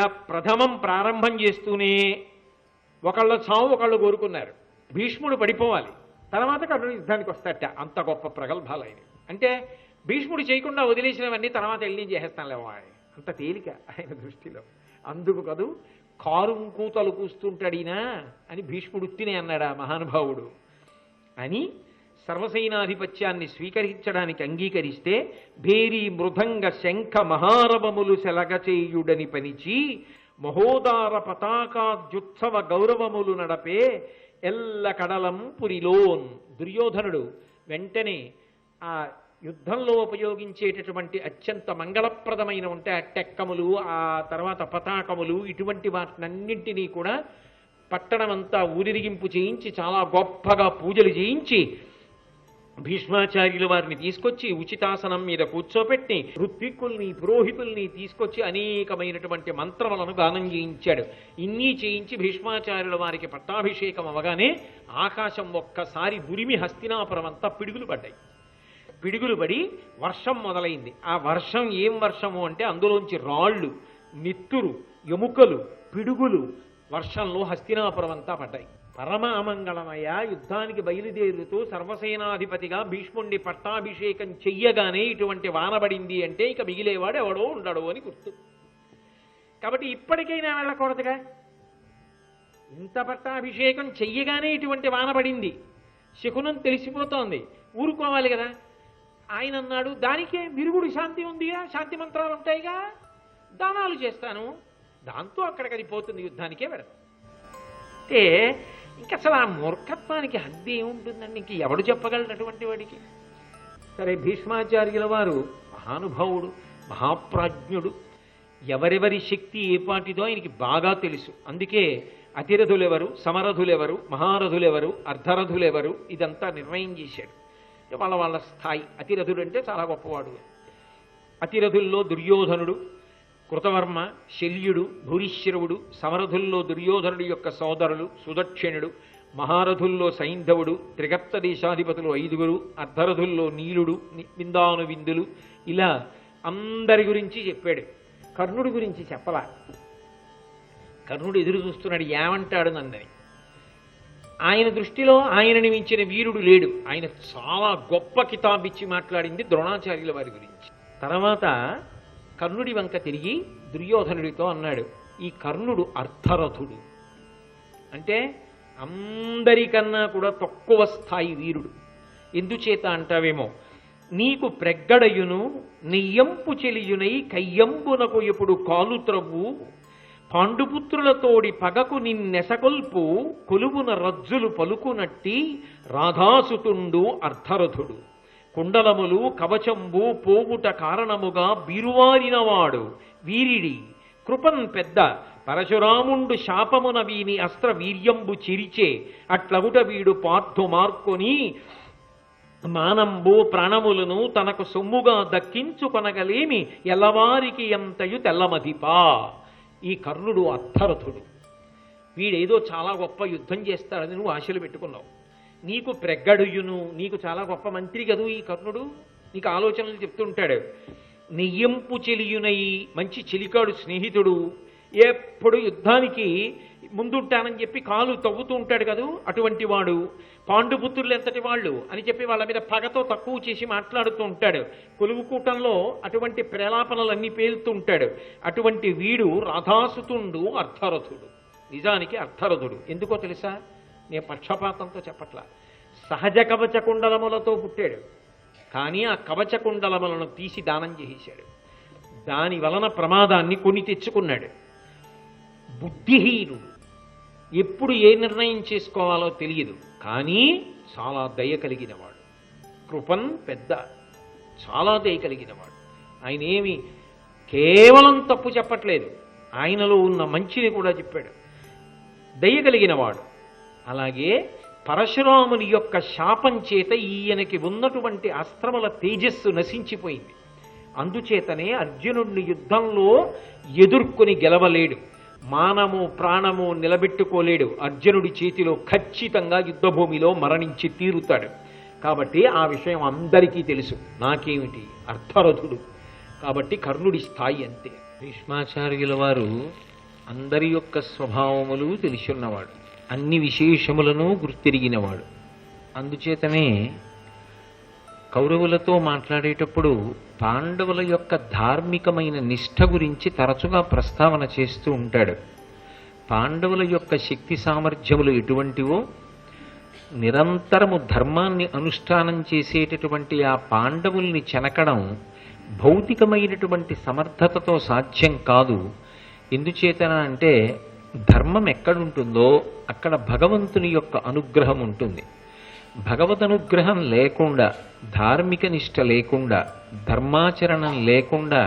ఇలా ప్రథమం ప్రారంభం చేస్తూనే ఒకళ్ళ చావు ఒకళ్ళు కోరుకున్నారు. భీష్ముడు పడిపోవాలి, తర్వాత కర్ణుడు యుద్ధానికి వస్తాట. అంత గొప్ప ప్రగల్భాలు ఆయన. అంటే భీష్ముడు చేయకుండా వదిలేసినవన్నీ తర్వాత వెళ్ళి చేసేస్తానులేవో ఆయన. అంత తేలిక ఆయన దృష్టిలో. అందుకు కదూ కారు కూతలు కూస్తుంటాడినా అని భీష్ముడు తినే అన్నాడా మహానుభావుడు అని. సర్వసైనాధిపత్యాన్ని స్వీకరించడానికి అంగీకరిస్తే భేరీ మృదంగ శంఖ మహారవములు సెలగచేయుడని పనిచి మహోదార పతాకాద్యుత్సవ గౌరవములు నడపే ఎల్ల కడలం పురిలోన్. దుర్యోధనుడు వెంటనే ఆ యుద్ధంలో ఉపయోగించేటటువంటి అత్యంత మంగళప్రదమైన ఉంటే ఆ టెక్కములు, ఆ తర్వాత పతాకములు, ఇటువంటి వాటినన్నింటినీ కూడా పట్టణమంతా ఊరిరిగింపు చేయించి చాలా గొప్పగా పూజలు చేయించి భీష్మాచార్యుల వారిని తీసుకొచ్చి ఉచితాసనం మీద కూర్చోపెట్టి ఋత్విక్కుల్ని పురోహితుల్ని తీసుకొచ్చి అనేకమైనటువంటి మంత్రములను గానం చేయించాడు. ఇన్ని చేయించి భీష్మాచార్యుల వారికి పట్టాభిషేకం అవగానే ఆకాశం ఒక్కసారి ఉరిమి హస్తినాపురం అంతా పిడుగులు పడ్డాయి. పిడుగులు పడి వర్షం మొదలైంది. ఆ వర్షం ఏం వర్షము అంటే అందులోంచి రాళ్ళు, నిత్తురు, ఎముకలు, పిడుగులు వర్షంలో హస్తినాపురం అంతా పడ్డాయి. పరమ అమంగళమయ యుద్ధానికి బయలుదేరుతూ సర్వసేనాధిపతిగా భీష్ముణ్ణి పట్టాభిషేకం చెయ్యగానే ఇటువంటి వానబడింది అంటే ఇక మిగిలేవాడు ఎవడో ఉండడు అని గుర్తు. కాబట్టి ఇప్పటికైనా వెళ్ళకూడదుగా. ఇంత పట్టాభిషేకం చెయ్యగానే ఇటువంటి వానబడింది, శకునం తెలిసిపోతోంది, ఊరుకోవాలి కదా. ఆయన అన్నాడు దానికే విరుగుడు శాంతి ఉందిగా, శాంతి మంత్రాలు ఉంటాయిగా, దానాలు చేస్తాను, దాంతో అక్కడికి అది పోతుంది, యుద్ధానికే పెడతాను. అంటే ఇంక అసలు ఆ మూర్ఖత్వానికి హద్దు ఏముంటుందండి? ఇంక ఎవడు చెప్పగలడు అటువంటి వాడికి? సరే, భీష్మాచార్యుల వారు మహానుభావుడు, మహాప్రాజ్ఞుడు, ఎవరెవరి శక్తి ఏపాటిదో ఆయనకి బాగా తెలుసు. అందుకే అతిరథులెవరు, సమరథులెవరు, మహారథులెవరు, అర్ధరథులెవరు ఇదంతా నిర్ణయం చేశాడు. వాళ్ళ వాళ్ళ స్థాయి. అతిరథుడు అంటే చాలా గొప్పవాడు. అతిరథుల్లో దుర్యోధనుడు, కృతవర్మ, శల్యుడు, భూరిశ్రవుడు. సమరథుల్లో దుర్యోధనుడి యొక్క సోదరులు సుదక్షిణుడు, మహారథుల్లో సైంధవుడు, త్రిగప్త దేశాధిపతులు 5. అర్ధరథుల్లో నీలుడు, విందాను విందులు. ఇలా అందరి గురించి చెప్పాడు. కర్ణుడి గురించి చెప్పలా. కర్ణుడు ఎదురు చూస్తున్నాడు ఏమంటాడు నన్నని. ఆయన దృష్టిలో ఆయనని మించిన వీరుడు లేడు. ఆయన చాలా గొప్ప కితాబిచ్చి మాట్లాడింది ద్రోణాచార్యుల వారి గురించి. తర్వాత కర్ణుడి వంక తిరిగి దుర్యోధనుడితో అన్నాడు, ఈ కర్ణుడు అర్థరథుడు, అంటే అందరికన్నా కూడా తక్కువ స్థాయి వీరుడు. ఎందుచేత అంటావేమో, నీకు ప్రగ్గడయును నెయ్యంపు చెలియునై కయ్యంబునకు ఎప్పుడు కాలు త్రవ్వు పాండుపుత్రులతోడి పగకు నిన్నెసకొల్పు కొలువున రజ్జులు పలుకునట్టి రాధాసుతుండు అర్ధరథుడు. కుండలములు కవచంబు పోవుట కారణముగా బీరువారినవాడు వీరిడి కృపన్ పెద్ద పరశురాముండు శాపమున వీని అస్త్ర వీర్యంబు చిరిచే అట్లగుట వీడు పార్థు మార్కొని మానంబు ప్రాణములను తనకు సొమ్ముగా దక్కించుకొనగలేమి ఎల్లవారికి ఎంతయు తెల్లమదిపా. ఈ కర్ణుడు అర్థరథుడు. వీడేదో చాలా గొప్ప యుద్ధం చేస్తాడని నువ్వు ఆశలు పెట్టుకున్నావు. నీకు ప్రగ్గడుయును, నీకు చాలా గొప్ప మంత్రి కదూ ఈ కర్ణుడు, నీకు ఆలోచనలు చెప్తుంటాడు. నెయ్యంపు చెలియునై, మంచి చెలికాడు, స్నేహితుడు, ఎప్పుడు యుద్ధానికి ముందుంటానని చెప్పి కాలు తవ్వుతూ ఉంటాడు కదూ, అటువంటి వాడు. పాండుపుత్రులు ఎంతటి వాళ్ళు అని చెప్పి వాళ్ళ మీద పగతో తక్కువ చేసి మాట్లాడుతూ ఉంటాడు. కొలువుకూటంలో అటువంటి ప్రేలాపనలన్నీ పేలుతూ ఉంటాడు. అటువంటి వీడు రాధాసుతుండు అర్ధరథుడు. నిజానికి అర్ధరథుడు ఎందుకో తెలుసా? నేను పక్షపాతంతో చెప్పట్లా. సహజ కవచ కుండలములతో పుట్టాడు, కానీ ఆ కవచ కుండలములను తీసి దానం చేసేశాడు. దాని వలన ప్రమాదాన్ని కొని తెచ్చుకున్నాడు. బుద్ధిహీనుడు, ఎప్పుడు ఏ నిర్ణయం చేసుకోవాలో తెలియదు, కానీ చాలా దయ కలిగినవాడు. కృపన్ పెద్ద, చాలా దయ కలిగినవాడు. ఆయన ఏమి కేవలం తప్పు చెప్పట్లేదు, ఆయనలో ఉన్న మంచిని కూడా చెప్పాడు. దయ కలిగినవాడు. అలాగే పరశురాముని యొక్క శాపం చేత ఈయనకి ఉన్నటువంటి అస్త్రముల తేజస్సు నశించిపోయింది. అందుచేతనే అర్జునుడిని యుద్ధంలో ఎదుర్కొని గెలవలేడు, మానము ప్రాణము నిలబెట్టుకోలేడు. అర్జునుడి చేతిలో ఖచ్చితంగా యుద్ధభూమిలో మరణించి తీరుతాడు. కాబట్టి ఆ విషయం అందరికీ తెలుసు. నాకేమిటి, అర్థరథుడు. కాబట్టి కర్ణుడి స్థాయి అంతే. భీష్మాచార్యుల వారు అందరి యొక్క స్వభావములు తెలిసున్నవాడు, అన్ని విశేషములను గుర్తిరిగినవాడు. అందుచేతనే కౌరవులతో మాట్లాడేటప్పుడు పాండవుల యొక్క ధార్మికమైన నిష్ఠ గురించి తరచుగా ప్రస్తావన చేస్తూ ఉంటాడు. పాండవుల యొక్క శక్తి సామర్థ్యములు ఎటువంటివో, నిరంతరము ధర్మాన్ని అనుష్ఠానం చేసేటటువంటి ఆ పాండవుల్ని చెనకడం భౌతికమైనటువంటి సమర్థతతో సాధ్యం కాదు. ఎందుచేతన అంటే ధర్మం ఎక్కడుంటుందో అక్కడ భగవంతుని యొక్క అనుగ్రహం ఉంటుంది. భగవద్ అనుగ్రహం లేకుండా, ధార్మిక నిష్ఠ లేకుండా, ధర్మాచరణం లేకుండా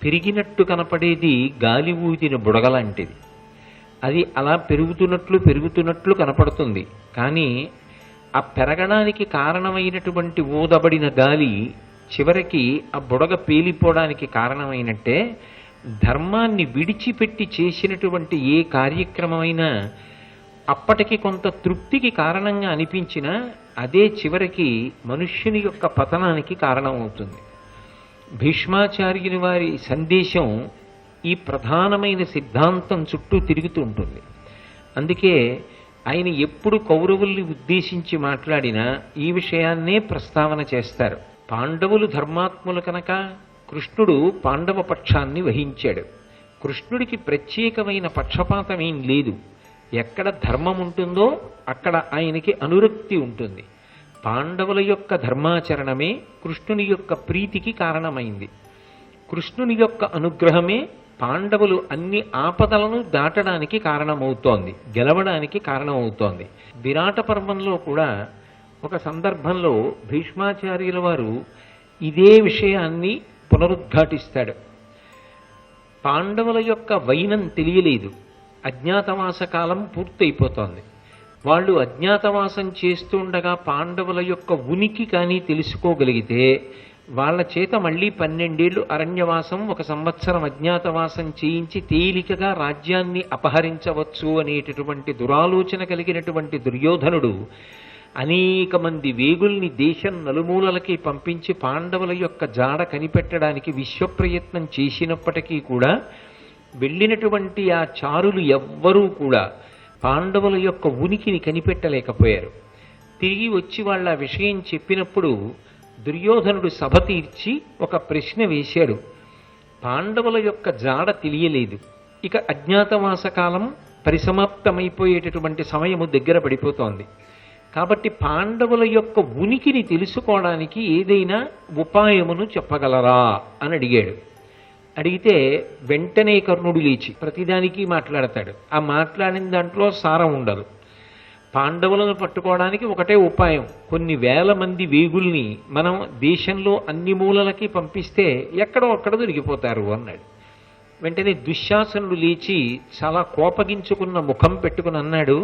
పెరిగినట్టు కనపడేది గాలి ఊదిన బుడగలాంటిది. అది అలా పెరుగుతున్నట్లు కనపడుతుంది. కానీ ఆ పెరగడానికి కారణమైనటువంటి ఊదబడిన గాలి చివరికి ఆ బుడగ పేలిపోవడానికి కారణమైనట్టే ధర్మాన్ని విడిచిపెట్టి చేసినటువంటి ఏ కార్యక్రమమైనా అప్పటికి కొంత తృప్తికి కారణంగా అనిపించినా అదే చివరికి మనుష్యుని యొక్క పతనానికి కారణమవుతుంది. భీష్మాచార్యుని వారి సందేశం ఈ ప్రధానమైన సిద్ధాంతం చుట్టూ తిరుగుతూ ఉంటుంది. అందుకే ఆయన ఎప్పుడు కౌరవుల్ని ఉద్దేశించి మాట్లాడినా ఈ విషయాన్నే ప్రస్తావన చేస్తారు. పాండవులు ధర్మాత్ములు కనుక కృష్ణుడు పాండవ పక్షాన్ని వహించాడు. కృష్ణుడికి ప్రత్యేకమైన పక్షపాతం ఏం లేదు. ఎక్కడ ధర్మం ఉంటుందో అక్కడ ఆయనకి అనురక్తి ఉంటుంది. పాండవుల యొక్క ధర్మాచరణమే కృష్ణుని యొక్క ప్రీతికి కారణమైంది. కృష్ణుని యొక్క అనుగ్రహమే పాండవులు అన్ని ఆపదలను దాటడానికి కారణమవుతోంది, గెలవడానికి కారణమవుతోంది. విరాట పర్వంలో కూడా ఒక సందర్భంలో భీష్మాచార్యుల వారు ఇదే విషయాన్ని పునరుద్ఘాటిస్తాడు. పాండవుల యొక్క వైనం తెలియలేదు. అజ్ఞాతవాస కాలం పూర్తయిపోతోంది. వాళ్ళు అజ్ఞాతవాసం చేస్తుండగా పాండవుల యొక్క ఉనికి కానీ తెలుసుకోగలిగితే వాళ్ళ చేత మళ్ళీ 12 ఏళ్ళు అరణ్యవాసం, 1 సంవత్సరం అజ్ఞాతవాసం చేయించి తేలికగా రాజ్యాన్ని అపహరించవచ్చు అనేటటువంటి దురాలోచన కలిగినటువంటి దుర్యోధనుడు అనేక మంది వేగుల్ని దేశం నలుమూలలకి పంపించి పాండవుల యొక్క జాడ కనిపెట్టడానికి విశ్వప్రయత్నం చేసినప్పటికీ కూడా వెళ్ళినటువంటి ఆ చారులు ఎవ్వరూ కూడా పాండవుల యొక్క ఉనికిని కనిపెట్టలేకపోయారు. తిరిగి వచ్చి వాళ్ళ విషయం చెప్పినప్పుడు దుర్యోధనుడు సభ తీర్చి ఒక ప్రశ్న వేశాడు. పాండవుల యొక్క జాడ తెలియలేదు, ఇక అజ్ఞాతవాస కాలం పరిసమాప్తమైపోయేటటువంటి సమయము దగ్గర పడిపోతోంది. కాబట్టి పాండవుల యొక్క ఉనికిని తెలుసుకోవడానికి ఏదైనా ఉపాయమును చెప్పగలరా అని అడిగాడు. అడిగితే వెంటనే కర్ణుడు లేచి ప్రతిదానికి మాట్లాడతాడు. ఆ మాట్లాడిన దాంట్లో సారం ఉండదు. పాండవులను పట్టుకోవడానికి ఒకటే ఉపాయం, కొన్ని వేల మంది వేగుల్ని మనం దేశంలో అన్ని మూలలకి పంపిస్తే ఎక్కడో అక్కడ దొరికిపోతారు అన్నాడు. వెంటనే దుశ్శాసనుడు లేచి చాలా కోపగించుకున్న ముఖం పెట్టుకుని అన్నాడు,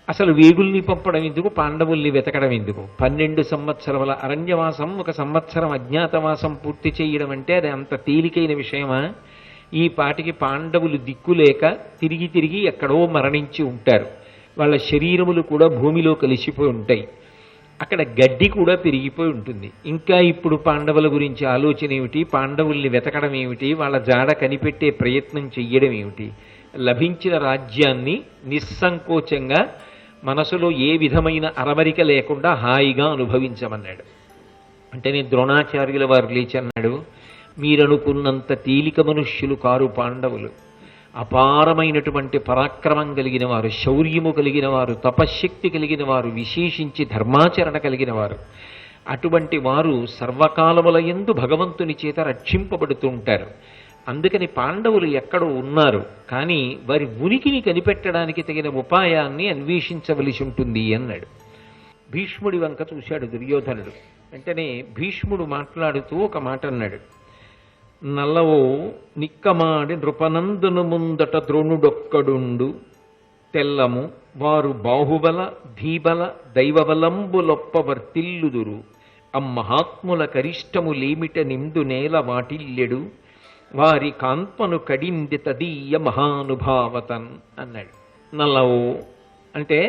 అసలు వేగుల్ని పంపడం ఎందుకు, పాండవుల్ని వెతకడం ఎందుకు? 12 సంవత్సరముల అరణ్యవాసం, 1 సంవత్సరం అజ్ఞాతవాసం పూర్తి చేయడం అంటే అది అంత తేలికైన విషయమా? ఈ పాటికి పాండవులు దిక్కులేక తిరిగి తిరిగి ఎక్కడో మరణించి ఉంటారు. వాళ్ళ శరీరములు కూడా భూమిలో కలిసిపోయి ఉంటాయి. అక్కడ గడ్డి కూడా పెరిగిపోయి ఉంటుంది. ఇంకా ఇప్పుడు పాండవుల గురించి ఆలోచన ఏమిటి? పాండవుల్ని వెతకడం ఏమిటి? వాళ్ళ జాడ కనిపెట్టే ప్రయత్నం చెయ్యడం ఏమిటి? లభించిన రాజ్యాన్ని నిస్సంకోచంగా మనసులో ఏ విధమైన అరమరిక లేకుండా హాయిగా అనుభవించమన్నాడు. అంటే నేను ద్రోణాచార్యుల వారు లేచి అన్నాడు, మీరనుకున్నంత తేలిక మనుష్యులు కారు పాండవులు. అపారమైనటువంటి పరాక్రమం కలిగిన వారు, శౌర్యము కలిగిన వారు, తపశ్శక్తి కలిగిన వారు, విశేషించి ధర్మాచరణ కలిగిన వారు. అటువంటి వారు సర్వకాలముల యందు భగవంతుని చేత రక్షింపబడుతూ ఉంటారు. అందుకని పాండవులు ఎక్కడో ఉన్నారు, కానీ వారి ఉనికిని కనిపెట్టడానికి తగిన ఉపాయాన్ని అన్వేషించవలసి ఉంటుంది అన్నాడు. భీష్ముడి వంక చూశాడు దుర్యోధనుడు. వెంటనే భీష్ముడు మాట్లాడుతూ ఒక మాట అన్నాడు. నల్లవో నిక్కమాడి నృపనందును ముందట ద్రోణుడొక్కడుండు తెల్లము వారు బాహుబల ధీబల దైవబలంబులొప్ప వర్తిల్లుదురు అమ్మహాత్ముల కరిష్టములేమిట నిందు నేల వాటిల్లెడు వారి కాంపను కడింది తదీయ మహానుభావతన్ అన్నాడు. నల్లవో అంటే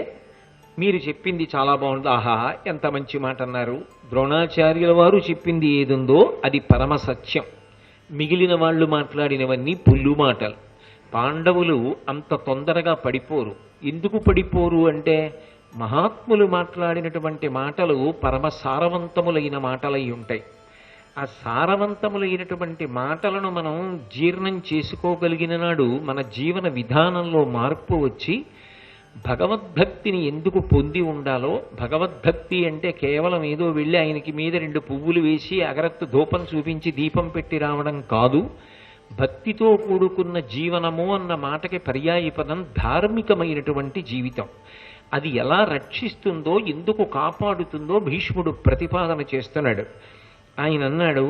మీరు చెప్పింది చాలా బాగుంది, ఆహా ఎంత మంచి మాట అన్నారు. ద్రోణాచార్యుల వారు చెప్పింది ఏదుందో అది పరమ సత్యం. మిగిలిన వాళ్ళు మాట్లాడినవన్నీ పుల్లు మాటలు. పాండవులు అంత తొందరగా పడిపోరు. ఎందుకు పడిపోరు అంటే మహాత్ములు మాట్లాడినటువంటి మాటలు పరమ సారవంతములైన మాటలై ఉంటాయి. ఆ సారవంతములైనటువంటి మాటలను మనం జీర్ణం చేసుకోగలిగిన నాడు మన జీవన విధానంలో మార్పు వచ్చి భగవద్భక్తిని ఎందుకు పొంది ఉండాలో, భగవద్భక్తి అంటే కేవలం ఏదో వెళ్ళి ఆయనకి మీద 2 పువ్వులు వేసి అగరత్తు ధూపం చూపించి దీపం పెట్టి రావడం కాదు. భక్తితో కూడుకున్న జీవనము అన్న మాటకి పర్యాయపదం ధార్మికమైనటువంటి జీవితం. అది ఎలా రక్షిస్తుందో, ఎందుకు కాపాడుతుందో భీష్ముడు ప్రతిపాదన చేస్తున్నాడు. ఆయన అన్నాడు,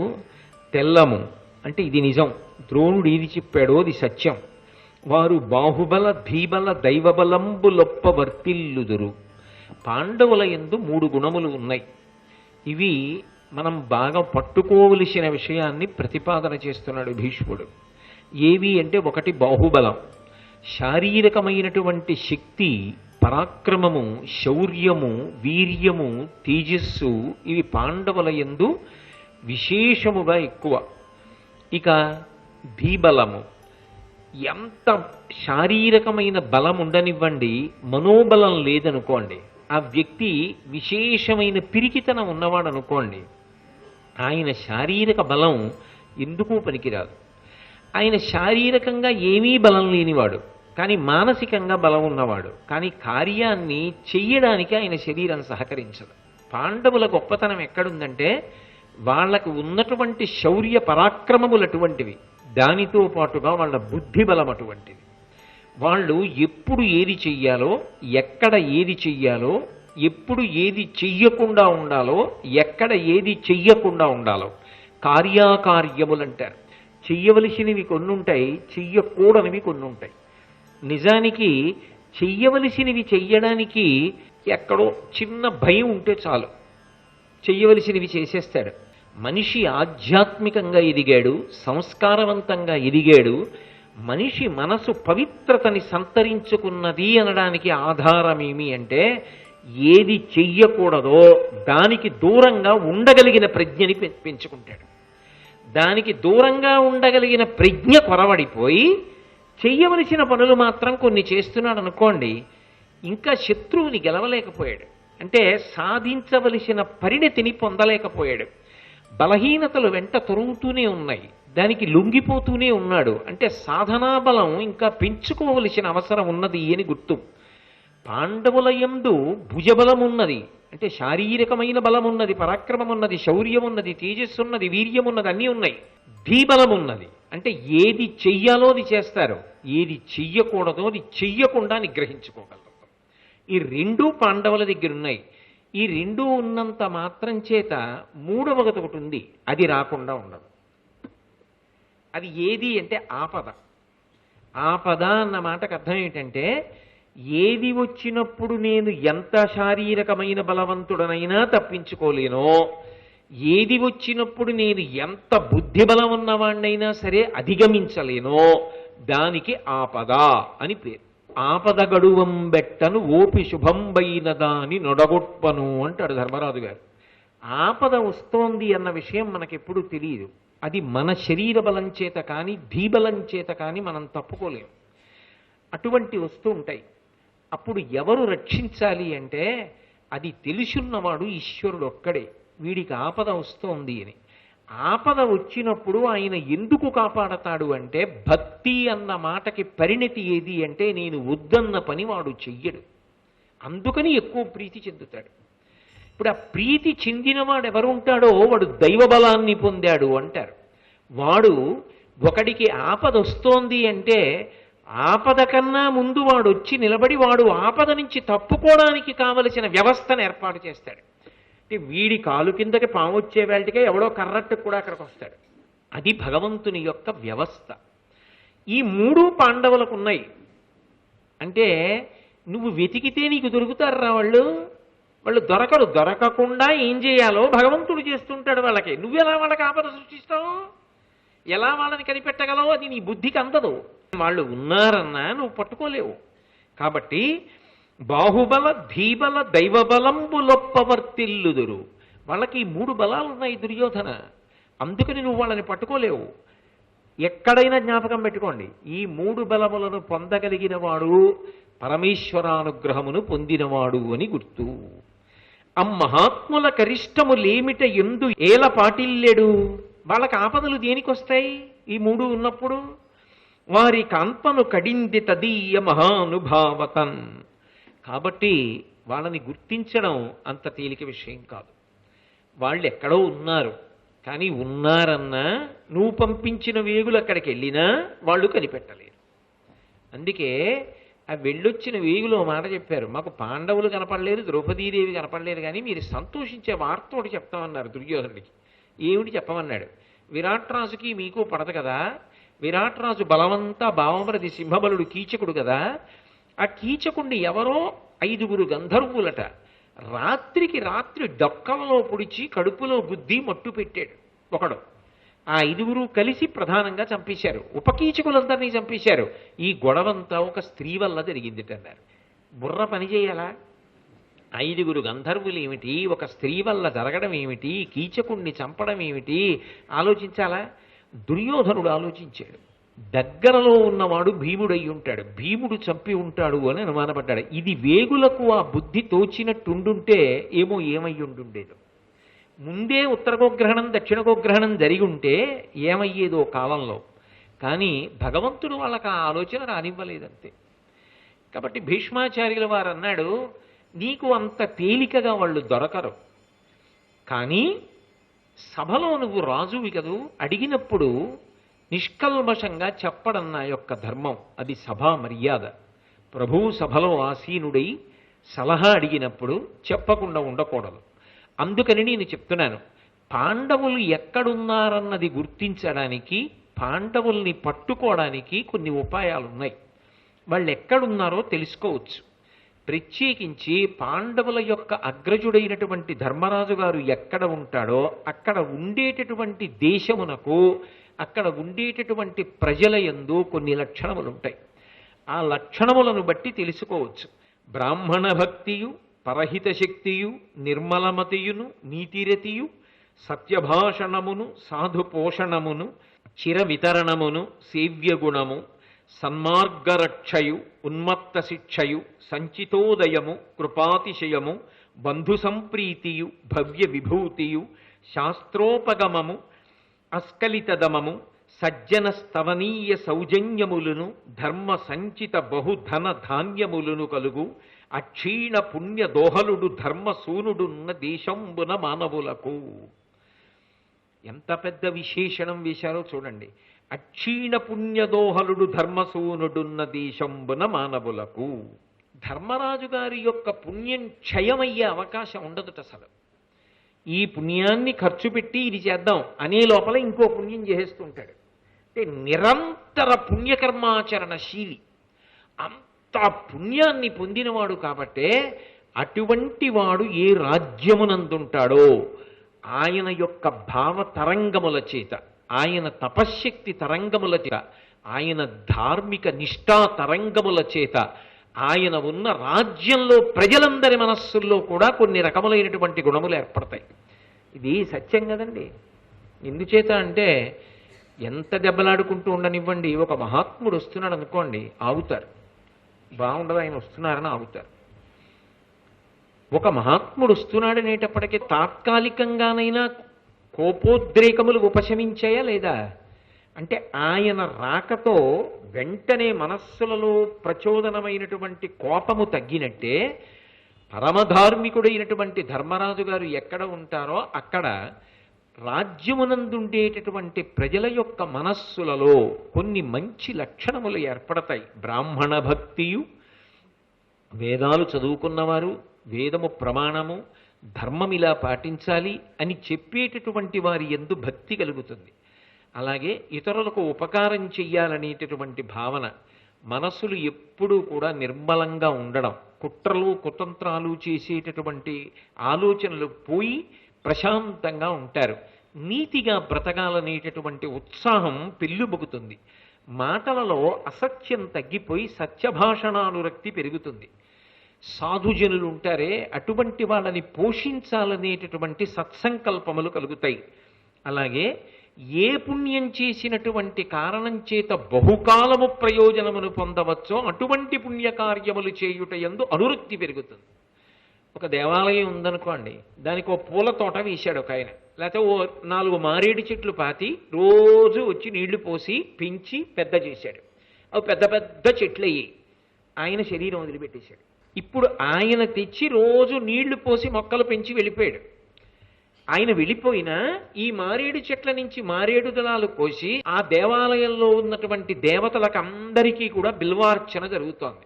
తెల్లము అంటే ఇది నిజం, ద్రోణుడు ఏది చెప్పాడో అది సత్యం. వారు బాహుబల ధీబల దైవబలంబులొప్ప వర్తిల్లుదురు. పాండవుల యందు 3 గుణములు ఉన్నాయి. ఇవి మనం బాగా పట్టుకోవలసిన విషయాన్ని ప్రతిపాదన చేస్తున్నాడు భీష్ముడు. ఏవి అంటే, 1 బాహుబలం, శారీరకమైనటువంటి శక్తి, పరాక్రమము, శౌర్యము, వీర్యము, తేజస్సు, ఇవి పాండవుల యందు విశేషముగా ఎక్కువ. ఇక ధీబలము, ఎంత శారీరకమైన బలం ఉండనివ్వండి, మనోబలం లేదనుకోండి, ఆ వ్యక్తి విశేషమైన పిరికితనం ఉన్నవాడు అనుకోండి, ఆయన శారీరక బలం ఎందుకు పనికిరాదు. ఆయన శారీరకంగా ఏమీ బలం లేనివాడు, కానీ మానసికంగా బలం ఉన్నవాడు, కానీ కార్యాన్ని చెయ్యడానికి ఆయన శరీరం సహకరించదు. పాండవుల గొప్పతనం ఎక్కడుందంటే వాళ్ళకు ఉన్నటువంటి శౌర్య పరాక్రమములు అటువంటివి, దానితో పాటుగా వాళ్ళ బుద్ధి బలం అటువంటిది. వాళ్ళు ఎప్పుడు ఏది చెయ్యాలో, ఎక్కడ ఏది చెయ్యాలో, ఎప్పుడు ఏది చెయ్యకుండా ఉండాలో, ఎక్కడ ఏది చెయ్యకుండా ఉండాలో కార్యాకార్యములు అంటారు. చెయ్యవలసినవి కొన్ని ఉంటాయి, చెయ్యకూడనివి కొన్ని ఉంటాయి. నిజానికి చెయ్యవలసినవి చెయ్యడానికి ఎక్కడో చిన్న భయం ఉంటే చాలు, చెయ్యవలసినవి చేసేస్తాడు. మనిషి ఆధ్యాత్మికంగా ఎదిగాడు, సంస్కారవంతంగా ఎదిగాడు, మనిషి మనసు పవిత్రతని సంతరించుకున్నది అనడానికి ఆధారమేమి అంటే, ఏది చెయ్యకూడదో దానికి దూరంగా ఉండగలిగిన ప్రజ్ఞని పెంచుకుంటాడు. దానికి దూరంగా ఉండగలిగిన ప్రజ్ఞ కొరవడిపోయి చెయ్యవలసిన పనులు మాత్రం కొన్ని చేస్తున్నాడు అనుకోండి, ఇంకా శత్రువుని గెలవలేకపోయాడు. అంటే సాధించవలసిన పరిణతిని పొందలేకపోయాడు. బలహీనతలు వెంట తొరుగుతూనే ఉన్నాయి, దానికి లొంగిపోతూనే ఉన్నాడు. అంటే సాధనా బలం ఇంకా పెంచుకోవలసిన అవసరం ఉన్నది అని గుర్తు. పాండవుల యందు భుజబలం ఉన్నది, అంటే శారీరకమైన బలం ఉన్నది, పరాక్రమం ఉన్నది, శౌర్యం ఉన్నది, తేజస్సు ఉన్నది, వీర్యం ఉన్నది, అన్నీ ఉన్నాయి. ధీబలం ఉన్నది, అంటే ఏది చెయ్యాలో అది చేస్తారు, ఏది చెయ్యకూడదో అది చెయ్యకుండా నిగ్రహించుకోగలరు. ఈ 2 పాండవుల దగ్గర ఉన్నాయి. ఈ 2 ఉన్నంత మాత్రం చేత 3వది ఒకటి ఉంది, అది రాకుండా ఉండదు. అది ఏది అంటే ఆపద. ఆపద అన్న మాటకు అర్థం ఏంటంటే, ఏది వచ్చినప్పుడు నేను ఎంత శారీరకమైన బలవంతుడనైనా తప్పించుకోలేనో, ఏది వచ్చినప్పుడు నేను ఎంత బుద్ధి బలం ఉన్నవాణ్ణైనా సరే అధిగమించలేనో, దానికి ఆపద అని పేరు. ఆపద గడువం బెట్టను ఓపి శుభంబైన దాని నొడగొట్పను అంటాడు ధర్మరాజు గారు. ఆపద వస్తోంది అన్న విషయం మనకెప్పుడు తెలియదు. అది మన శరీర బలం చేత కానీ ధీబలం చేత కానీ మనం తప్పుకోలేము. అటువంటి వస్తూ ఉంటాయి. అప్పుడు ఎవరు రక్షించాలి అంటే, అది తెలుసున్నవాడు ఈశ్వరుడు ఒక్కడే. వీడికి ఆపద వస్తోంది అని. ఆపద వచ్చినప్పుడు ఆయన ఎందుకు కాపాడతాడు అంటే, భక్తి అన్న మాటకి పరిణతి ఏది అంటే, నేను వద్దన్న పని వాడు చెయ్యడు, అందుకని ఎక్కువ ప్రీతి చెందుతాడు. ఇప్పుడు ఆ ప్రీతి చెందినవాడు ఎవరు ఉంటాడో వాడు దైవబలాన్ని పొందాడు అంటారు. వాడు ఒకడికి ఆపద వస్తోంది అంటే, ఆపద కన్నా ముందు వాడు వచ్చి నిలబడి వాడు ఆపద నుంచి తప్పుకోవడానికి కావలసిన వ్యవస్థను ఏర్పాటు చేస్తాడు. అంటే వీడి కాలు కిందకి పాము వచ్చే వేళటికే ఎవడో కర్రట్టు కూడా అక్కడికి వస్తాడు. అది భగవంతుని యొక్క వ్యవస్థ. ఈ 3 పాండవులకు ఉన్నాయి. అంటే నువ్వు వెతికితే నీకు దొరుకుతారా వాళ్ళు? వాళ్ళు దొరకరు. దొరకకుండా ఏం చేయాలో భగవంతుడు చేస్తుంటాడు వాళ్ళకి. నువ్వెలా వాళ్ళకి ఆపద సృష్టిస్తావు? ఎలా వాళ్ళని కనిపెట్టగలవు? అది నీ బుద్ధికి అందదు. వాళ్ళు ఉన్నారన్నా నువ్వు పట్టుకోలేవు. కాబట్టి బాహుబల ధీబల దైవబలంబులొప్పవర్తిల్లుదురు. వాళ్ళకి 3 బలాలు ఉన్నాయి దుర్యోధన, అందుకని నువ్వు వాళ్ళని పట్టుకోలేవు. ఎక్కడైనా జ్ఞాపకం పెట్టుకోండి, ఈ 3 బలములను పొందగలిగిన వాడు పరమేశ్వరానుగ్రహమును పొందినవాడు అని గుర్తు. అమ్మహాత్ముల కరిష్టములేమిట ఎందు ఏల పాటిల్లెడు. వాళ్ళకి ఆపదలు దేనికొస్తాయి? ఈ 3 ఉన్నప్పుడు. వారి కాంతను కడింది తదీయ మహానుభావతన్. కాబట్టి వాళ్ళని గుర్తించడం అంత తేలిక విషయం కాదు. వాళ్ళు ఎక్కడో ఉన్నారు, కానీ ఉన్నారన్నా నువ్వు పంపించిన వేగులు అక్కడికి వెళ్ళినా వాళ్ళు కనిపెట్టలేరు. అందుకే ఆ వెళ్ళొచ్చిన వేగులో మాట చెప్పారు, మాకు పాండవులు కనపడలేరు, ద్రౌపదీదేవి కనపడలేరు, కానీ మీరు సంతోషించే వార్త ఒకటి చెప్తామన్నారు దుర్యోధనుడికి. ఏమిటి చెప్పమన్నాడు? విరాట్ రాజుకి మీకు పడదు కదా, విరాట్ రాజు బలవంతా భావమరది సింహబలుడు కీచకుడు కదా, ఆ కీచకుడిని ఎవరో 5 గంధర్వులట రాత్రికి రాత్రి డొక్కలలో పొడిచి కడుపులో గుద్ది మట్టు పెట్టాడు ఒకడు. ఆ 5 కలిసి ప్రధానంగా చంపేశారు, ఉపకీచకులందరినీ చంపేశారు. ఈ గొడవంతా ఒక స్త్రీ వల్ల జరిగిందిటన్నారు. బుర్ర పనిచేయాలా? 5 గంధర్వులు ఏమిటి, ఒక స్త్రీ వల్ల జరగడం ఏమిటి, కీచకుణ్ణి చంపడం ఏమిటి ఆలోచించాలా? దుర్యోధనుడు ఆలోచించాడు. దగ్గరలో ఉన్నవాడు భీముడై ఉంటాడు, భీముడు చంపి ఉంటాడు అని అనుమానపడ్డాడు. ఇది వేగులకు ఆ బుద్ధి తోచినట్టుండుంటే ఏమో ఏమై ఉండుండేదో. ముందే ఉత్తరగోగ్రహణం దక్షిణగోగ్రహణం జరిగి ఉంటే ఏమయ్యేదో కాలంలో. కానీ భగవంతుడు వాళ్ళకి ఆ ఆలోచన రానివ్వలేదంతే. కాబట్టి భీష్మాచార్యుల వారు అన్నాడు, నీకు అంత తేలికగా వాళ్ళు దొరకరు, కానీ సభలో నువ్వు రాజువి కదూ, అడిగినప్పుడు నిష్కల్మషంగా చెప్పడం నా యొక్క ధర్మం, అది సభా మర్యాద. ప్రభువు సభలో ఆసీనుడై సలహా అడిగినప్పుడు చెప్పకుండా ఉండకూడదు. అందుకని నేను చెప్తున్నాను, పాండవులు ఎక్కడున్నారన్నది గుర్తించడానికి, పాండవుల్ని పట్టుకోవడానికి కొన్ని ఉపాయాలున్నాయి. వాళ్ళు ఎక్కడున్నారో తెలుసుకోవచ్చు. ప్రత్యేకించి పాండవుల యొక్క అగ్రజుడైనటువంటి ధర్మరాజు గారు ఎక్కడ ఉంటాడో అక్కడ ఉండేటటువంటి దేశమునకు, అక్కడ ఉండేటటువంటి ప్రజల యందు కొన్ని లక్షణములు ఉంటాయి. ఆ లక్షణములను బట్టి తెలుసుకోవచ్చు. బ్రాహ్మణ భక్తియు, పరహిత శక్తియు, నిర్మలమతియును, నీతిరతియు, సత్యభాషణమును, సాధుపోషణమును, చిర వితరణమును, సేవ్యగుణము, సన్మార్గరక్షయు, ఉన్మత్త శిక్షయు, సంచితోదయము, కృపాతిశయము, బంధు సంప్రీతియు, భవ్య విభూతియు, శాస్త్రోపగమము, అస్కలితదమము, సజ్జన స్తవనీయ సౌజన్యములను, ధర్మ సంచిత బహుధన ధాన్యములను కలుగు, అక్షీణ పుణ్య దోహలుడు ధర్మసూనుడున్న దేశంబున మానవులకు. ఎంత పెద్ద విశేషణం వేశారో చూడండి. అక్షీణ పుణ్యదోహలుడు ధర్మసూనుడున్న దేశంబున మానవులకు. ధర్మరాజు గారి యొక్క పుణ్యం క్షయమయ్యే అవకాశం ఉండదుట అసలు. ఈ పుణ్యాన్ని ఖర్చు పెట్టి ఇది చేద్దాం అనే లోపల ఇంకో పుణ్యం చేసేస్తుంటాడు. అంటే నిరంతర పుణ్యకర్మాచరణశీలి, అంత పుణ్యాన్ని పొందినవాడు. కాబట్టే అటువంటి వాడు ఏ రాజ్యమునందుంటాడో ఆయన యొక్క భావ తరంగముల చేత, ఆయన తపశ్శక్తి తరంగముల చేత, ఆయన ధార్మిక నిష్ఠా తరంగముల చేత, ఆయన ఉన్న రాజ్యంలో ప్రజలందరి మనస్సుల్లో కూడా కొన్ని రకములైనటువంటి గుణములు ఏర్పడతాయి. ఇది సత్యం కదండి. ఎందుచేత అంటే ఎంత దెబ్బలాడుకుంటూ ఉండనివ్వండి, ఒక మహాత్ముడు వస్తున్నాడు అనుకోండి, ఆగుతారు. బాగుండదు ఆయన వస్తున్నారని ఆగుతారు. ఒక మహాత్ముడు వస్తున్నాడనేటప్పటికీ తాత్కాలికంగానైనా కోపోద్రేకములు ఉపశమించాయా లేదా? అంటే ఆయన రాకతో వెంటనే మనస్సులలో ప్రచోదనమైనటువంటి కోపము తగ్గినట్టే పరమధార్మికుడైనటువంటి ధర్మరాజు గారు ఎక్కడ ఉంటారో అక్కడ రాజ్యమునందుండేటటువంటి ప్రజల యొక్క మనస్సులలో కొన్ని మంచి లక్షణములు ఏర్పడతాయి. బ్రాహ్మణ భక్తియు, వేదాలు చదువుకున్నవారు, వేదము ప్రమాణము, ధర్మం ఇలా పాటించాలి అని చెప్పేటటువంటి వారి యందు భక్తి కలుగుతుంది. అలాగే ఇతరులకు ఉపకారం చెయ్యాలనేటటువంటి భావన, మనసులు ఎప్పుడూ కూడా నిర్మలంగా ఉండడం, కుట్రలు కుతంత్రాలు చేసేటటువంటి ఆలోచనలు పోయి ప్రశాంతంగా ఉంటారు. నీతిగా బ్రతకాలనేటటువంటి ఉత్సాహం పెళ్ళుబుకుతుంది. మాటలలో అసత్యం తగ్గిపోయి సత్యభాషణానురక్తి పెరుగుతుంది. సాధుజనులు ఉంటారే, అటువంటి వాళ్ళని పోషించాలనేటటువంటి సత్సంకల్పములు కలుగుతాయి. అలాగే ఏ పుణ్యం చేసినటువంటి కారణం చేత బహుకాలము ప్రయోజనమును పొందవచ్చో అటువంటి పుణ్యకార్యములు చేయుట యందు అనురక్తి పెరుగుతుంది. ఒక దేవాలయం ఉందనుకోండి, దానికి ఓ పూల తోట వేశాడు ఒక ఆయన, లేకపోతే ఓ 4 మారేడు చెట్లు పాతి రోజు వచ్చి నీళ్లు పోసి పెంచి పెద్ద చేశాడు. అవి పెద్ద పెద్ద చెట్లు అయ్యి ఆయన శరీరం వదిలిపెట్టేశాడు. ఇప్పుడు ఆయన తెచ్చి రోజు నీళ్లు పోసి మొక్కలు పెంచి వెళ్ళిపోయాడు. ఆయన వెళ్ళిపోయినా ఈ మారేడు చెట్ల నుంచి మారేడు దళాలు కోసి ఆ దేవాలయంలో ఉన్నటువంటి దేవతలకు అందరికీ కూడా బిల్వార్చన జరుగుతోంది.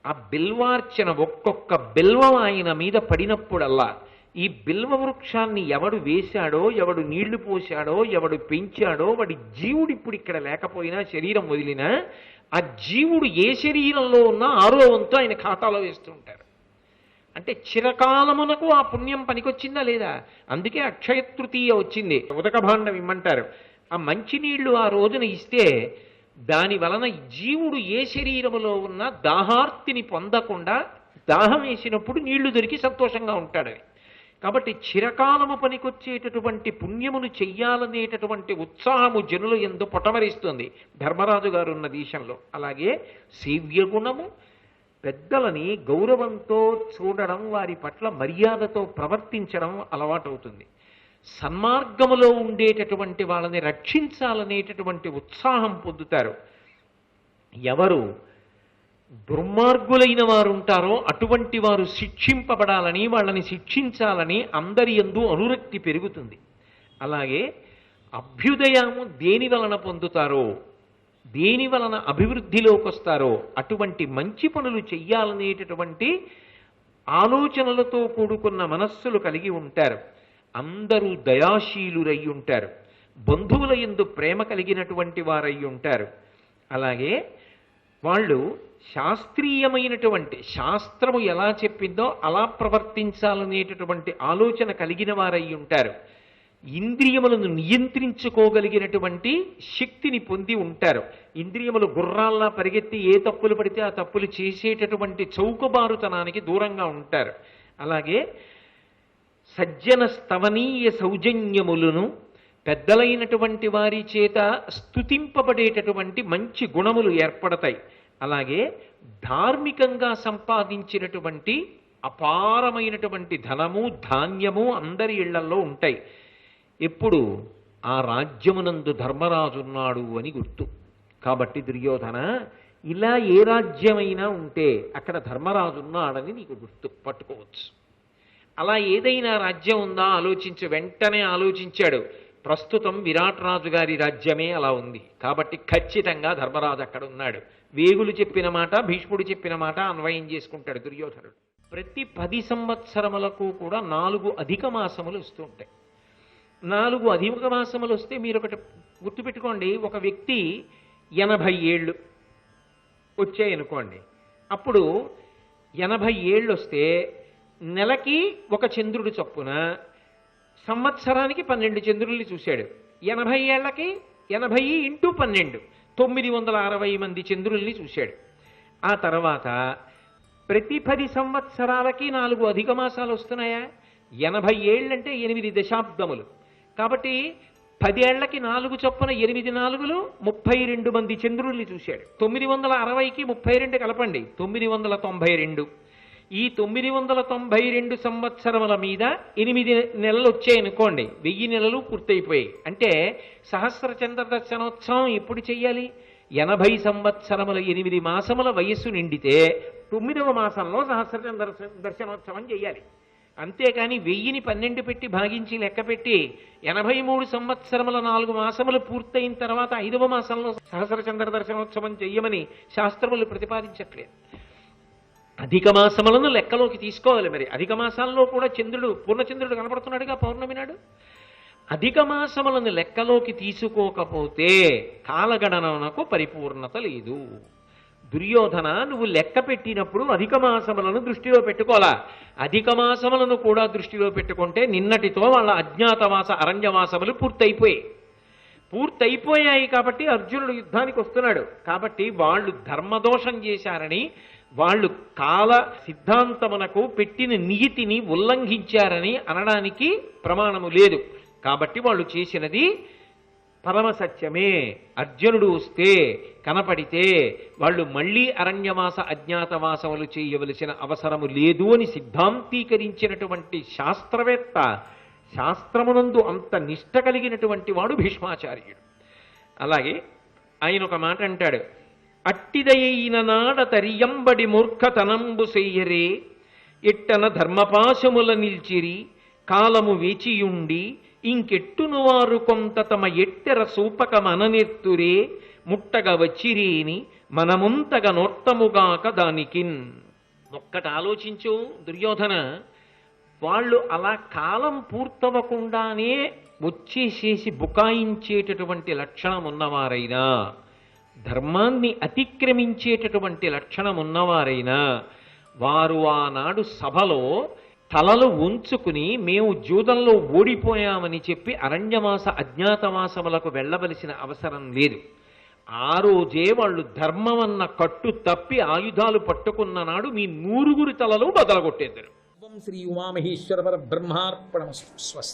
ఆ బిల్వార్చన ఒక్కొక్క బిల్వం ఆయన మీద పడినప్పుడల్లా ఈ బిల్వ వృక్షాన్ని ఎవడు వేశాడో, ఎవడు నీళ్లు పోశాడో, ఎవడు పెంచాడో వాడి జీవుడు ఇప్పుడు ఇక్కడ లేకపోయినా శరీరం వదిలినా ఆ జీవుడు ఏ శరీరంలో ఉన్నా 6వ వంతు ఆయన ఖాతాలో వేస్తూ ఉంటారు. అంటే చిరకాలమునకు ఆ పుణ్యం పనికొచ్చిందా లేదా? అందుకే అక్షయ తృతీయ వచ్చింది. ఉదక భాండం ఇమ్మంటారు. ఆ మంచినీళ్లు ఆ రోజున ఇస్తే దాని వలన జీవుడు ఏ శరీరములో ఉన్నా దాహార్తిని పొందకుండా దాహం వేసినప్పుడు నీళ్లు దొరికి సంతోషంగా ఉంటాడని. కాబట్టి చిరకాలము పనికొచ్చేటటువంటి పుణ్యమును చెయ్యాలనేటటువంటి ఉత్సాహము జనుల యందు పొటమరిస్తుంది ధర్మరాజు గారు ఉన్న దేశంలో. అలాగే సేవ్యగుణము, పెద్దలని గౌరవంతో చూడడం, వారి పట్ల మర్యాదతో ప్రవర్తించడం అలవాటవుతుంది. సన్మార్గములో ఉండేటటువంటి వాళ్ళని రక్షించాలనేటటువంటి ఉత్సాహం పొందుతారు. ఎవరు దుర్మార్గులైన వారు ఉంటారో అటువంటి వారు శిక్షింపబడాలని, వాళ్ళని శిక్షించాలని అందరి యందు అనురక్తి పెరుగుతుంది. అలాగే అభ్యుదయము దేని వలన పొందుతారో, దేని వలన అభివృద్ధిలోకి వస్తారో అటువంటి మంచి పనులు చెయ్యాలనేటటువంటి ఆలోచనలతో కూడుకున్న మనస్సులు కలిగి ఉంటారు. అందరూ దయాశీలురై ఉంటారు. బంధువుల యందు ప్రేమ కలిగినటువంటి వారై ఉంటారు. అలాగే వాళ్ళు శాస్త్రీయమైనటువంటి శాస్త్రము ఎలా చెప్పిందో అలా ప్రవర్తించాలనేటటువంటి ఆలోచన కలిగిన వారై ఉంటారు. ఇంద్రియములను నియంత్రించుకోగలిగినటువంటి శక్తిని పొంది ఉంటారు. ఇంద్రియములు గుర్రాల్లా పరిగెత్తి ఏ తప్పులు పడితే ఆ తప్పులు చేసేటటువంటి చౌకబారుతనానికి దూరంగా ఉంటారు. అలాగే సజ్జన స్తవనీయ సౌజన్యములను, పెద్దలైనటువంటి వారి చేత స్తుతింపబడేటటువంటి మంచి గుణములు ఏర్పడతాయి. అలాగే ధార్మికంగా సంపాదించినటువంటి అపారమైనటువంటి ధనము, ధాన్యము అందరి ఇళ్లల్లో ఉంటాయి. ఎప్పుడు ఆ రాజ్యమునందు ధర్మరాజున్నాడు అని గుర్తు. కాబట్టి దుర్యోధన, ఇలా ఏ రాజ్యమైనా ఉంటే అక్కడ ధర్మరాజున్నాడని నీకు గుర్తు పట్టుకోవచ్చు. అలా ఏదైనా రాజ్యం ఉందా ఆలోచించి, వెంటనే ఆలోచించాడు. ప్రస్తుతం విరాట్ రాజు గారి రాజ్యమే అలా ఉంది కాబట్టి ఖచ్చితంగా ధర్మరాజు అక్కడ ఉన్నాడు. వేగులు చెప్పిన మాట, భీష్ముడు చెప్పిన మాట అన్వయం చేసుకుంటాడు దుర్యోధనుడు. ప్రతి 10 సంవత్సరములకు కూడా 4 అధిక మాసములు వస్తూ ఉంటాయి. 4 అధిక మాసములు వస్తే మీరు ఒకటి గుర్తుపెట్టుకోండి, ఒక వ్యక్తి 80 ఏళ్ళు వచ్చాయనుకోండి, అప్పుడు 80 ఏళ్ళు వస్తే నెలకి ఒక చంద్రుడి చొప్పున సంవత్సరానికి 12 చంద్రుల్ని చూశాడు. 80 ఏళ్లకి 80 × 12 960 మంది చంద్రుల్ని చూశాడు. ఆ తర్వాత ప్రతి 10 సంవత్సరాలకి 4 అధిక మాసాలు వస్తున్నాయా? 80 ఏళ్ళంటే 8 దశాబ్దములు. కాబట్టి 10 ఏళ్లకి 4 చొప్పున 8 4లు 32 మంది చంద్రుల్ని చూశాడు. 960కి 32 కలపండి, 992. ఈ 992 సంవత్సరముల మీద 8 నెలలు వచ్చాయనుకోండి, 1000 నెలలు పూర్తయిపోయాయి. అంటే సహస్రచంద్ర దర్శనోత్సవం ఎప్పుడు చెయ్యాలి? 80 సంవత్సరముల 8 మాసముల వయస్సు నిండితే 9వ మాసంలో సహస్రచంద్ర దర్శనోత్సవం చెయ్యాలి. అంతేకాని 1000ని 12 పెట్టి భాగించి లెక్క పెట్టి 83 సంవత్సరముల 4 మాసములు పూర్తయిన తర్వాత 5వ మాసంలో సహస్రచంద్ర దర్శనోత్సవం చెయ్యమని శాస్త్రములు ప్రతిపాదించట్లేదు. అధిక మాసములను లెక్కలోకి తీసుకోవాలి. మరి అధిక మాసాల్లో కూడా చంద్రుడు, పూర్ణచంద్రుడు కనపడుతున్నాడుగా పౌర్ణమి నాడు. అధిక మాసములను లెక్కలోకి తీసుకోకపోతే కాలగణనకు పరిపూర్ణత లేదు. దుర్యోధన, నువ్వు లెక్క పెట్టినప్పుడు అధిక మాసములను దృష్టిలో పెట్టుకోవాలా. అధిక మాసములను కూడా దృష్టిలో పెట్టుకుంటే నిన్నటితో వాళ్ళ అజ్ఞాతవాస అరణ్యవాసములు పూర్తయిపోయాయి కాబట్టి అర్జునుడు యుద్ధానికి వస్తున్నాడు. కాబట్టి వాళ్ళు ధర్మదోషం చేశారని, వాళ్ళు కాల సిద్ధాంతమునకు పెట్టిన నియతిని ఉల్లంఘించారని అనడానికి ప్రమాణము లేదు. కాబట్టి వాళ్ళు చేసినది పరమ సత్యమే. అర్జునుడు వస్తే కనపడితే వాళ్ళు మళ్ళీ అరణ్యవాస అజ్ఞాతవాసములు చేయవలసిన అవసరము లేదు అని సిద్ధాంతీకరించినటువంటి శాస్త్రవేత్త, శాస్త్రమునందు అంత నిష్ట కలిగినటువంటి వాడు భీష్మాచార్యుడు. అలాగే ఆయన ఒక మాట అంటాడు, అట్టిదయైన నాడ తరియంబడి మూర్ఖతనంబు చెయ్యరే, ఎట్టన ధర్మపాశముల నిల్చిరి కాలము వేచియుండి, ఇంకెట్టును వారు కొంత తమ ఎట్టెర సూపక మననెత్తురే, ముట్టగా వచ్చిరేని మనముంతగా నోర్తముగాక దానికిన్. ఒక్కటి ఆలోచించు దుర్యోధన, వాళ్ళు అలా కాలం పూర్తవకుండానే వచ్చేసేసి బుకాయించేటటువంటి లక్షణం ఉన్నవారైనా, ధర్మాన్ని అతిక్రమించేటటువంటి లక్షణం ఉన్నవారైనా, వారు ఆనాడు సభలో తలలు ఉంచుకుని మేము జూదంలో ఓడిపోయామని చెప్పి అరణ్యవాస అజ్ఞాతవాసములకు వెళ్ళవలసిన అవసరం లేదు. ఆ రోజే వాళ్ళు ధర్మమన్న కట్టు తప్పి ఆయుధాలు పట్టుకున్న నాడు మీ 100 తలలు బదలగొట్టేద్దరు. శ్రీ ఉమామహేశ్వర పరబ్రహ్మార్పణమస్తు. స్వస్తి.